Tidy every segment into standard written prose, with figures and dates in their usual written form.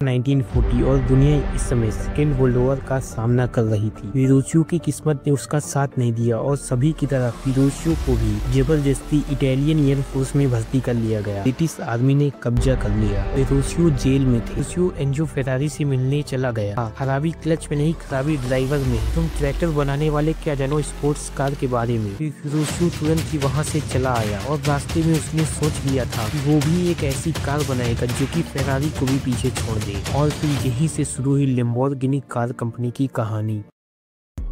1940 और दुनिया इस समय सेकेंड वर्ल्ड वॉर का सामना कर रही थी। फिरोशियो की किस्मत ने उसका साथ नहीं दिया और सभी की तरह फिरोशियो को भी जबरदस्ती इटालियन एयर फोर्स में भर्ती कर लिया गया। ब्रिटिश आर्मी ने कब्जा कर लिया। फिरोशियो जेल में थे। फिरोशियो एंजो फेरारी से मिलने चला गया। खराबी क्लच में नहीं, खराबी ड्राइवर में। तुम ट्रैक्टर बनाने वाले क्या जानो स्पोर्ट्स कार के बारे में। फिर फिरोशियो तुरंत ही वहाँ से चला आया और रास्ते में उसने सोच लिया था कि वो भी एक ऐसी कार बनाएगा जो कि फेरारी को भी पीछे छोड़ दे। और फिर यहीं से शुरू हुई लैम्बोर्गिनी कार कंपनी की कहानी।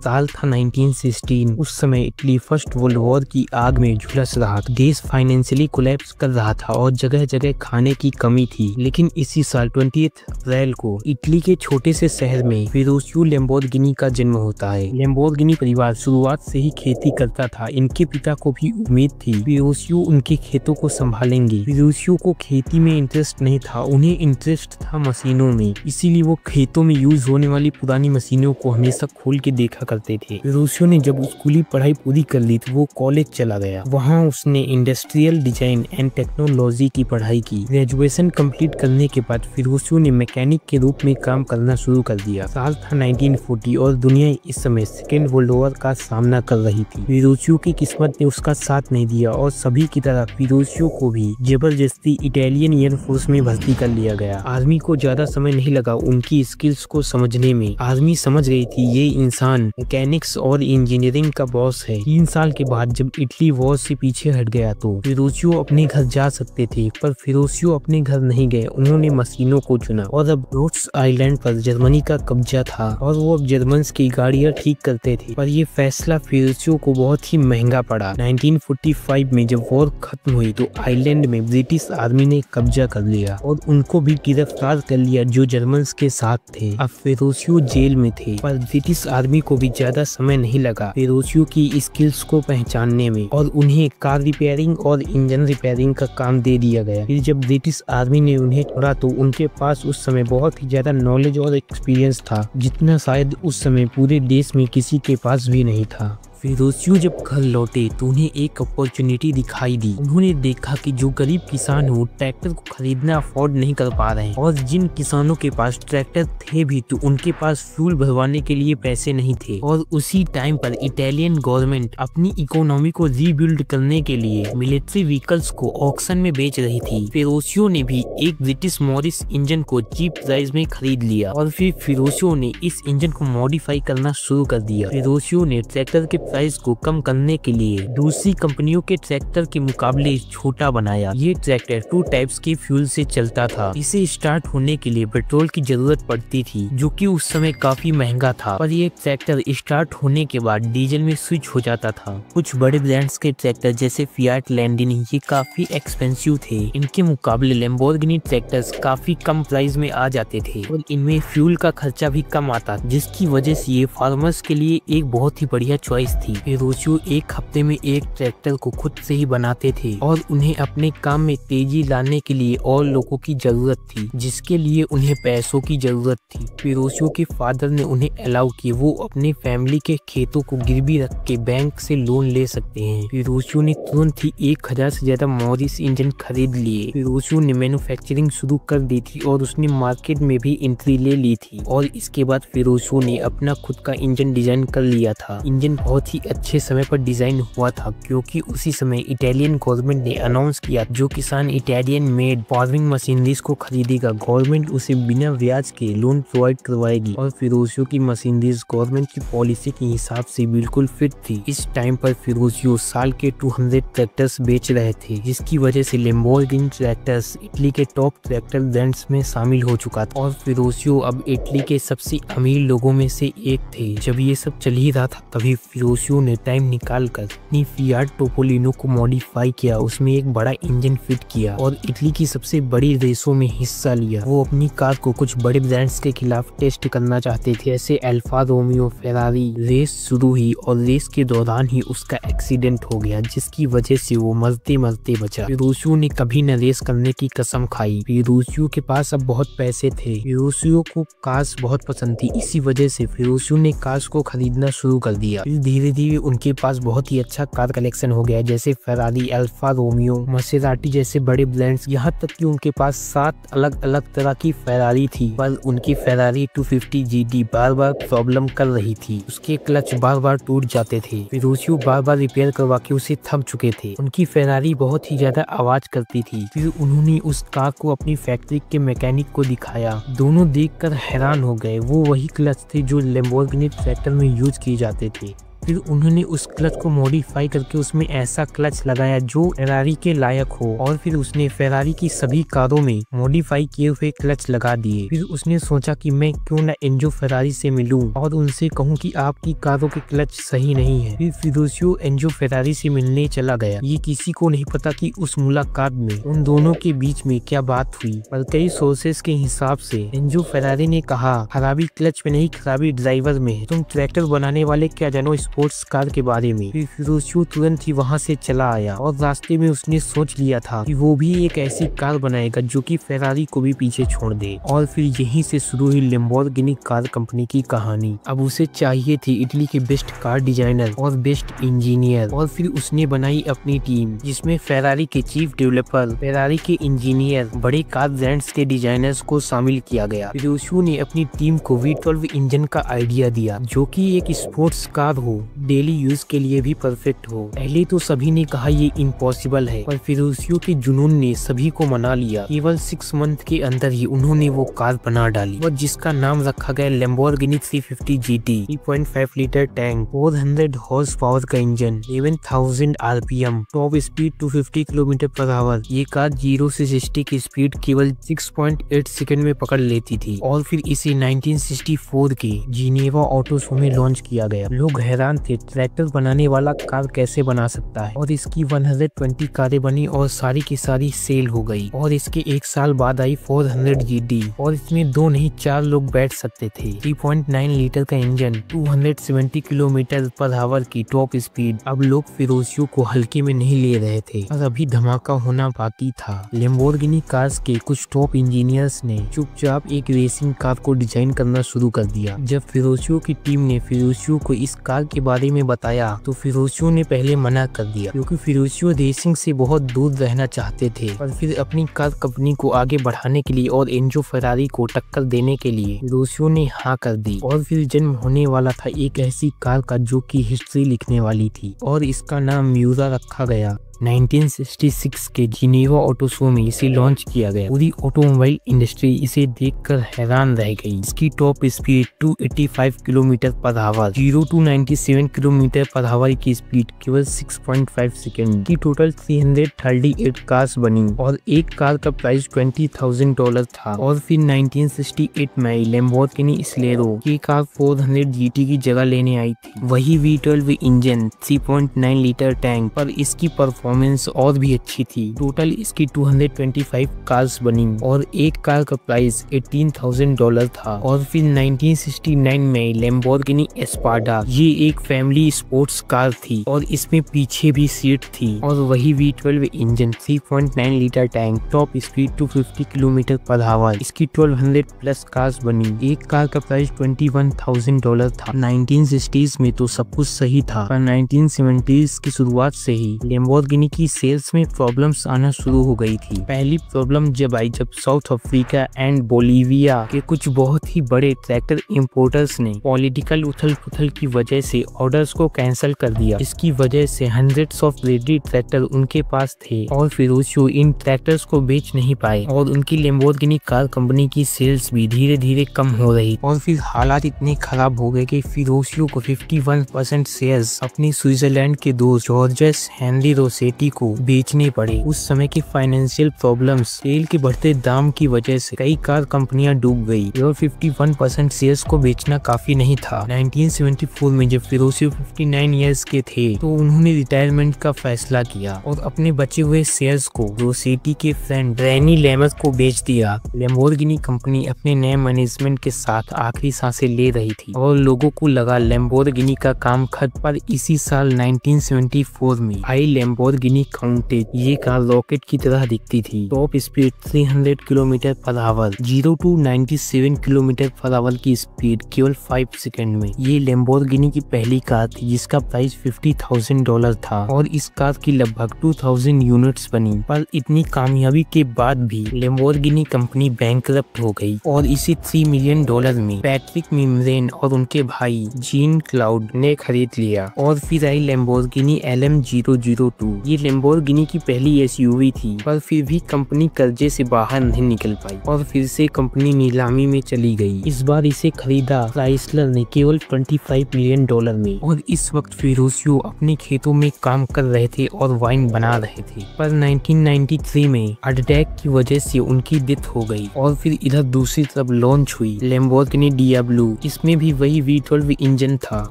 साल था 1916। उस समय इटली फर्स्ट वर्ल्ड वॉर की आग में झुलस रहा। देश फाइनेंशियली कोलैप्स कर रहा था और जगह जगह खाने की कमी थी। लेकिन इसी साल 20 अप्रैल को इटली के छोटे से शहर में फिरोशियो लैम्बोर्गिनी का जन्म होता है। लैम्बोर्गिनी परिवार शुरुआत से ही खेती करता था। इनके पिता को भी उम्मीद थी फिरोशियो उनके खेतों को संभालेंगे। फिरोशियो को खेती में इंटरेस्ट नहीं था, उन्हें इंटरेस्ट था मशीनों में। इसीलिए वो खेतों में यूज होने वाली पुरानी मशीनों को हमेशा खोल के देखा करते थे। फिरोशियो ने जब स्कूली पढ़ाई पूरी कर ली तो वो कॉलेज चला गया। वहाँ उसने इंडस्ट्रियल डिजाइन एंड टेक्नोलॉजी की पढ़ाई की। ग्रेजुएशन कंप्लीट करने के बाद फिरोशियो ने मैकेनिक के रूप में काम करना शुरू कर दिया। साल था 1940 और दुनिया इस समय सेकेंड वर्ल्ड वॉर का सामना कर रही थी। फिरोशियो की किस्मत ने उसका साथ नहीं दिया और सभी की तरह फिरोशियो को भी जबरदस्ती इटालियन एयर फोर्स में भर्ती कर लिया गया। आर्मी को ज्यादा समय नहीं लगा उनकी स्किल्स को समझने में। आर्मी समझ गई थी ये इंसान मैकेनिक्स और इंजीनियरिंग का बॉस है। 3 साल के बाद जब इटली वॉर से पीछे हट गया तो फिरोशियो अपने घर जा सकते थे, पर फिरोशियो अपने घर नहीं गए। उन्होंने मशीनों को चुना और अब रोड्स आइलैंड पर जर्मनी का कब्जा था और वो अब जर्मन की गाड़ियां ठीक करते थे। पर ये फैसला फिरोशियो को बहुत ही महंगा पड़ा। 1945 में जब वॉर खत्म हुई तो आइलैंड में ब्रिटिश आर्मी ने कब्जा कर लिया और उनको भी गिरफ्तार कर लिया जो जर्मन के साथ थे। अब फिरोशियो जेल में थे, पर ब्रिटिश आर्मी को भी ज्यादा समय नहीं लगा फिरोशियो की स्किल्स को पहचानने में और उन्हें कार रिपेयरिंग और इंजन रिपेयरिंग का काम दे दिया गया। फिर जब ब्रिटिश आर्मी ने उन्हें छोड़ा तो उनके पास उस समय बहुत ही ज्यादा नॉलेज और एक्सपीरियंस था, जितना शायद उस समय पूरे देश में किसी के पास भी नहीं था। फिरोशियो जब घर लौटे तो उन्हें एक अपॉर्चुनिटी दिखाई दी। उन्होंने देखा कि जो गरीब किसान हो ट्रैक्टर को खरीदना अफोर्ड नहीं कर पा रहे हैं और जिन किसानों के पास ट्रैक्टर थे भी तो उनके पास फ्यूल भरवाने के लिए पैसे नहीं थे। और उसी टाइम पर इटालियन गवर्नमेंट अपनी इकोनॉमी को रीबिल्ड करने के लिए मिलिट्री व्हीकल्स को ऑक्शन में बेच रही थी। फिरोशियो ने भी एक ब्रिटिश मॉरिस इंजन को चीप प्राइस में खरीद लिया और फिर फिरोशियो ने इस इंजन को मॉडिफाई करना शुरू कर दिया। फिरोशियो ने ट्रैक्टर के प्राइस को कम करने के लिए दूसरी कंपनियों के ट्रैक्टर के मुकाबले छोटा बनाया। ये ट्रैक्टर 2 टाइप्स के फ्यूल से चलता था। इसे स्टार्ट होने के लिए पेट्रोल की जरूरत पड़ती थी जो कि उस समय काफी महंगा था, पर ये ट्रैक्टर स्टार्ट होने के बाद डीजल में स्विच हो जाता था। कुछ बड़े ब्रांड्स के ट्रैक्टर जैसे फियाट लैंडिनी ये काफी एक्सपेंसिव थे। इनके मुकाबले लैम्बोर्गिनी ट्रैक्टर्स काफी कम प्राइस में आ जाते थे और इनमें फ्यूल का खर्चा भी कम आता, जिसकी वजह से ये फार्मर्स के लिए एक बहुत ही बढ़िया चॉइस थी। फिरोशियो एक हफ्ते में एक ट्रैक्टर को खुद से ही बनाते थे और उन्हें अपने काम में तेजी लाने के लिए और लोगों की जरूरत थी, जिसके लिए उन्हें पैसों की जरूरत थी। फिरोशियो के फादर ने उन्हें अलाउ किया वो अपने फैमिली के खेतों को गिरवी रख के बैंक से लोन ले सकते हैं। फिरोशियो ने तुरंत ही 1000 से ज्यादा मॉरिस इंजन खरीद लिए। फिरोशियो ने मैन्युफैक्चरिंग शुरू कर दी थी और उसने मार्केट में भी एंट्री ले ली थी और इसके बाद फिरोशियो ने अपना खुद का इंजन डिजाइन कर लिया था। इंजन बहुत ही अच्छे समय पर डिजाइन हुआ था क्योंकि उसी समय इटालियन गवर्नमेंट ने अनाउंस किया जो किसान इटालियन मेड फार्मिंग मशीनरीज को खरीदेगा गवर्नमेंट उसे बिना ब्याज के लोन प्रोवाइड करवाएगी। और फिरोशियो की मशीनरीज गवर्नमेंट की पॉलिसी के हिसाब से बिल्कुल फिट थी। इस टाइम पर फिरोशियो साल के 200 ट्रैक्टर्स बेच रहे थे, जिसकी वजह से लैम्बोर्गिनी ट्रैक्टर्स इटली के टॉप ट्रैक्टर ब्रांड्स में शामिल हो चुका था और फिरोशियो अब इटली के सबसे अमीर लोगों में से एक थे। जब ये सब चल ही रहा था तभी फिरोशियो ने टाइम निकालकर अपनी फियाट टोपोलिनो को मॉडिफाई किया, उसमें एक बड़ा इंजन फिट किया और इटली की सबसे बड़ी रेसों में हिस्सा लिया। वो अपनी कार को कुछ बड़े ब्रांड्स के खिलाफ टेस्ट करना चाहते थे, जैसे अल्फा रोमियो, फेरारी। रेस शुरू हुई और रेस के दौरान ही उसका एक्सीडेंट हो गया, जिसकी वजह से वो मरते मरते बचा। फिरोशियो ने कभी न रेस करने की कसम खाई। फिरोशियो के पास अब बहुत पैसे थे। फिरोशियो को कार्स बहुत पसंद थी, इसी वजह से फिरोशियो ने कार्स को खरीदना शुरू कर दिया। धीरे धीरे धीरे उनके पास बहुत ही अच्छा कार कलेक्शन हो गया, जैसे फेरारी, अल्फा रोमियो, मसेराटी जैसे बड़े ब्रांड्स। यहाँ तक कि उनके पास 7 अलग अलग तरह की फेरारी थी, पर उनकी फेरारी 250 GT बार बार प्रॉब्लम कर रही थी। उसके क्लच बार बार टूट जाते थे, फिरोशियो बार बार रिपेयर करवा के उसे थक चुके थे। उनकी फेरारी बहुत ही ज्यादा आवाज करती थी। फिर उन्होंने उस कार को अपनी फैक्ट्री के मैकेनिक को दिखाया। दोनों देखकर हैरान हो गए। वो वही क्लच थे जो लैम्बोर्गिनी ट्रैक्टर में यूज किए जाते थे। फिर उन्होंने उस क्लच को मॉडिफाई करके उसमें ऐसा क्लच लगाया जो फेरारी के लायक हो, और फिर उसने फेरारी की सभी कारों में मॉडिफाई किए हुए क्लच लगा दिए। फिर उसने सोचा कि मैं क्यों ना एंजो फेरारी से मिलूं और उनसे कहूं कि आपकी कारों के क्लच सही नहीं है। फिर फिरोशियो एंजो फेरारी से मिलने चला गया। ये किसी को नहीं पता कि उस मुलाकात में उन दोनों के बीच में क्या बात हुई, पर कई सोर्सेस के हिसाब से एंजो फेरारी ने कहा, खराबी क्लच में नहीं, खराबी ड्राइवर में है। तुम ट्रैक्टर बनाने वाले क्या जानो स्पोर्ट्स कार के बारे में। फिर फिरोशियो तुरंत ही वहाँ से चला आया और रास्ते में उसने सोच लिया था कि वो भी एक ऐसी कार बनाएगा जो कि फेरारी को भी पीछे छोड़ दे। और फिर यहीं से शुरू हुई लैम्बोर्गिनी कार कंपनी की कहानी। अब उसे चाहिए थी इटली के बेस्ट कार डिजाइनर और बेस्ट इंजीनियर, और फिर उसने बनाई अपनी टीम, जिसमें फेरारी के चीफ डेवलपर, फेरारी के इंजीनियर, बड़े कार ब्रांड्स के डिजाइनर्स को शामिल किया गया। फिरोशियो ने अपनी टीम को V12 इंजन का आइडिया दिया, जो कि एक स्पोर्ट्स कार हो, डेली यूज के लिए भी परफेक्ट हो। पहले तो सभी ने कहा ये इम्पॉसिबल है, पर फिरोशियो के जुनून ने सभी को मना लिया। केवल 6 मंथ के अंदर ही उन्होंने वो कार बना डाली, और जिसका नाम रखा गया Lamborghini 350 GT। 3.5 litre tank, 400 horse power का engine, 11,000 RPM, top speed 250 km/h। ये कार 0 से 60 की स्पीड केवल 6.8 सेकंड में पकड़ लेती थी। और फिर इसे 1964 के जिनेवा ऑटो शो में लॉन्च किया गया। लोग हैरान थे, ट्रैक्टर बनाने वाला कार कैसे बना सकता है। और इसकी 120 कारें बनी और सारी की सारी सेल हो गई। और इसके 1 साल बाद आई 400 GT, और इसमें 2 नहीं 4 लोग बैठ सकते थे। 3.9 लीटर का इंजन, 270 km/h की टॉप स्पीड। अब लोग फिरोशियो को हल्के में नहीं ले रहे थे, और अभी धमाका होना बाकी था। लैम्बोर्गिनी कार्स के कुछ टॉप इंजीनियर्स ने चुपचाप एक रेसिंग कार को डिजाइन करना शुरू कर दिया। जब फिरोशियो की टीम ने फिरोशियो को इस कार के बारे में बताया तो फिरोशियो ने पहले मना कर दिया, क्योंकि फिरोशियो रेसिंग से बहुत दूर रहना चाहते थे। पर फिर अपनी कार कंपनी को आगे बढ़ाने के लिए और एंजो फेरारी को टक्कर देने के लिए फिरोशियो ने हाँ कर दी। और फिर जन्म होने वाला था एक ऐसी कार का जो कि हिस्ट्री लिखने वाली थी, और इसका नाम म्यूरा रखा गया। 1966 के जिनेवा ऑटो शो में इसे लॉन्च किया गया। पूरी ऑटोमोबाइल इंडस्ट्री इसे देखकर हैरान रह गई। इसकी top speed 285 km/h, 0 to 97 km/h की स्पीड केवल 6.5 सेकंड की। टोटल 338 कार्स बनी, और एक कार का प्राइस $20,000 था। और फिर 1968 में लैम्बोर्गिनी स्लेरो की कार 400 GT की जगह लेने आई थी। वही V12 इंजन, 3.9 लीटर टैंक, पर इसकी परफॉर्मेंस और भी अच्छी थी। टोटल इसकी 225 कार्स बनी, और एक कार का प्राइस $18,000 था। और फिर 1969 में लैम्बोर्गिनी एस्पाडा, ये एक फैमिली स्पोर्ट्स कार थी, और इसमें पीछे भी सीट थी। और वही V12 engine, 3.9 litre tank, top speed 250 km/h। इसकी 1200 प्लस कार्स बनी। एक कार का प्राइस $21,000 था। 1960s में तो सब कुछ सही था, पर 1970s की शुरुआत से ही लैम्बोर्गिनी की सेल्स में प्रॉब्लम्स आना शुरू हो गई थी। पहली प्रॉब्लम जब आई, जब साउथ अफ्रीका एंड बोलीविया के कुछ बहुत ही बड़े ट्रैक्टर इंपोर्टर्स ने पॉलिटिकल उथल पुथल की वजह से ऑर्डर्स को कैंसिल कर दिया। इसकी वजह से हंड्रेड्स ऑफ रेडी ट्रैक्टर उनके पास थे, और फिरोशियो इन ट्रैक्टर्स को बेच नहीं पाए, और उनकी लैम्बोर्गिनी कार कंपनी की सेल्स भी धीरे धीरे कम हो रही। और फिर हालात इतने खराब हो गए कि फिरोशियो को 51% शेयर्स अपनी स्विट्जरलैंड के दोस्त जॉर्जेस हेनरी रोसेटी को बेचने पड़े। उस समय की फाइनेंशियल प्रॉब्लम्स, तेल के बढ़ते दाम की वजह से कई कार कंपनियां डूब गई, और 51% शेयर्स को बेचना काफी नहीं था। 1974 में जब फिरोशियो 59 इयर्स के थे तो उन्होंने रिटायरमेंट का फैसला किया, और अपने बचे हुए शेयर्स को रोसेटी के फ्रेंड रैनी लेमस को बेच दिया। लैम्बोर्गिनी कंपनी अपने नए मैनेजमेंट के साथ आखिरी सांसें ले रही थी, और लोगों को लगा लैम्बोर्गिनी का काम खत्म। पर इसी साल 1974 में आई लैम्बोर्गिनी लेम्बोर्गिनी काउंटेड। ये कार रॉकेट की तरह दिखती थी। Top speed 300 kilometre per hour, 0 to 97 kilometre per hour की स्पीड केवल 5 सेकंड में। ये लेम्बोर्गिनी की पहली कार थी जिसका प्राइस $50,000 था और इस कार की लगभग 2000 यूनिट्स बनी। पर इतनी कामयाबी के बाद भी लेम्बोर्गिनी कंपनी बैंकरप्ट हो गई और इसे $3 मिलियन में पैट्रिक मिमरेन और उनके भाई जीन क्लाउड ने खरीद लिया। और फिर आई लेम्बोर्गिनी LM002। ये लेम्बोर्गिनी की पहली SUV थी, पर फिर भी कंपनी कर्जे से बाहर नहीं निकल पाई और फिर से कंपनी नीलामी में चली गई। इस बार इसे खरीदा क्राइसलर ने केवल $25 मिलियन में। और इस वक्त फिरोसियो अपने खेतों में काम कर रहे थे और वाइन बना रहे थे। पर 1993 में हार्ट अटैक की वजह से उनकी डेथ हो गई। और फिर इधर दूसरी तरफ लॉन्च हुई लेम्बोर्गिनी डियाब्लो। इसमें भी वही V12 इंजन था,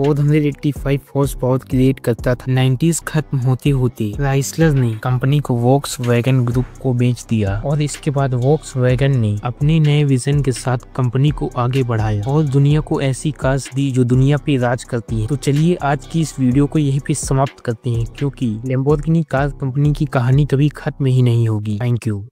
485 हॉर्स पावर क्रिएट करता था। 90s खत्म होते होते क्राइसलर ने कंपनी को वॉक्सवैगन ग्रुप को बेच दिया और इसके बाद वॉक्सवैगन ने अपने नए विजन के साथ कंपनी को आगे बढ़ाया और दुनिया को ऐसी कार्स दी जो दुनिया पे राज करती है। तो चलिए आज की इस वीडियो को यहीं पे समाप्त करते हैं, क्योंकि लेम्बोर्गिनी कार कंपनी की कहानी कभी खत्म ही नहीं होगी। Thank you.